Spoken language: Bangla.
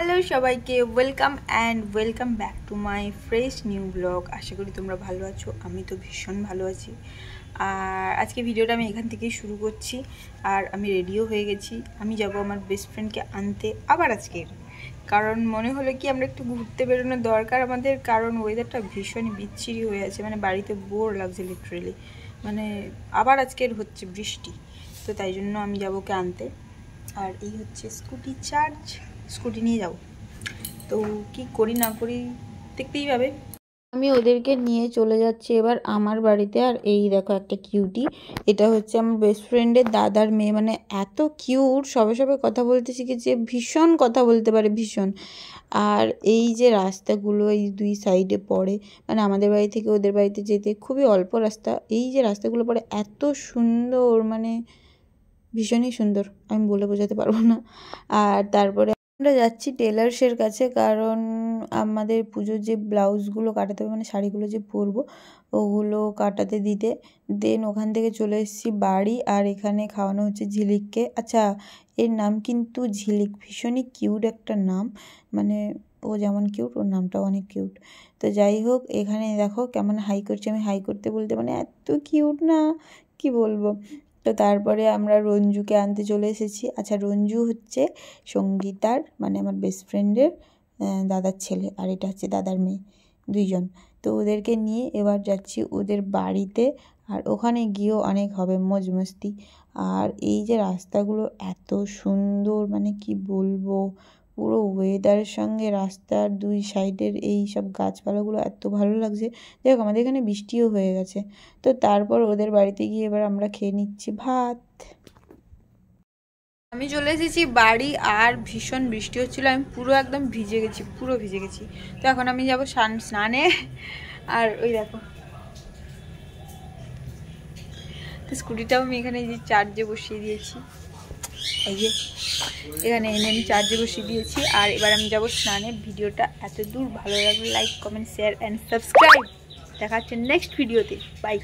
হ্যালো সবাইকে welcome back to my fresh new blog. আশা করি তোমরা ভালো আছো। আমি তো ভীষণ ভালো আছি। আর আজকে ভিডিওটা আমি এখান থেকেই শুরু করছি। আর আমি রেডিও হয়ে গেছি। আমি যাব আমার বেস্ট ফ্রেন্ডকে আনতে আবার আজকের, কারণ মনে হলো কি আমরা একটু ঘুরতে বেরোনোর দরকার আমাদের, কারণ ওয়েদারটা ভীষণই বিচ্ছিরি হয়ে আছে, মানে বাড়িতে বোর লাগছে লিটারেলি। মানে আবার আজকের হচ্ছে বৃষ্টি, তো তাই জন্য আমি যাবো ওকে আনতে। আর এই হচ্ছে স্কুটি চার্জ, স্কুটি নিয়ে যাও। তো কি করি না করি দেখতেই পাবে। আমি ওদেরকে নিয়ে চলে যাচ্ছি এবার আমার বাড়িতে। আর এই দেখো একটা কিউটি, এটা হচ্ছে আমার বেস্ট ফ্রেন্ডের দাদার মেয়ে। মানে এত কিউট, সবে সবে কথা বলতে শিখেছে, ভীষণ কথা বলতে পারে ভীষণ। আর এই যে রাস্তাগুলো এই দুই সাইডে পড়ে, মানে আমাদের বাড়ি থেকে ওদের বাড়িতে যেতে খুবই অল্প রাস্তা। এই যে রাস্তাগুলো পড়ে এত সুন্দর, মানে ভীষণই সুন্দর, আমি বলে বোঝাতে পারবো না। আর তারপরে আমরা যাচ্ছি টেলার্সের কাছে, কারণ আমাদের পুজোর যে ব্লাউজগুলো কাটাতে হবে, মানে শাড়িগুলো যে পরবো ওগুলো কাটাতে দিতে। দেন ওখান থেকে চলে এসেছি বাড়ি। আর এখানে খাওয়ানো হচ্ছে ঝিলিককে। আচ্ছা, এর নাম কিন্তু ঝিলিক, ভীষণই কিউট একটা নাম। মানে ও যেমন কিউট ওর নামটাও অনেক কিউট। তো যাই হোক, এখানে দেখো কেমন হাই করছে, আমি হাই করতে বলতে মানে এত কিউট না, কি বলবো। তো তারপরে আমরা রঞ্জুকে আনতে চলে এসেছি। আচ্ছা, রঞ্জু হচ্ছে সঙ্গীতার, মানে আমার বেস্ট ফ্রেন্ডের দাদার ছেলে, আর এটা হচ্ছে দাদার মেয়ে, দুইজন। তো ওদেরকে নিয়ে এবার যাচ্ছি ওদের বাড়িতে। আর ওখানে গিয়েও অনেক হবে মজ মস্তি। আর এই যে রাস্তাগুলো এত সুন্দর, মানে কি বলবো, পুরো ওয়েদারের সঙ্গে রাস্তার দুই সাইডের এই সব গাছপালাগুলো এত ভালো লাগছে। দেখ আমাদের এখানে বৃষ্টিও হয়ে গেছে। তো তারপর ওদের বাড়িতে গিয়ে এবার আমরা খেয়ে নিচ্ছি ভাত। আমি চলে এসেছি বাড়ি, আর ভীষণ বৃষ্টি হচ্ছিল, আমি পুরো একদম ভিজে গেছি, পুরো ভিজে গেছি। তো এখন আমি যাবো স্নানে। আর ওই দেখো, তো স্কুটিটাও আমি এখানে যে চার্জে বসিয়ে দিয়েছি, এই যে এখানে এনে আমি চার্জে বসিয়ে দিয়েছি। আর এবার আমি যাবো স্নানে। ভিডিওটা এত দূর ভালো লাগলে like comment share and subscribe. দেখা হচ্ছে নেক্সট ভিডিওতে। বাই।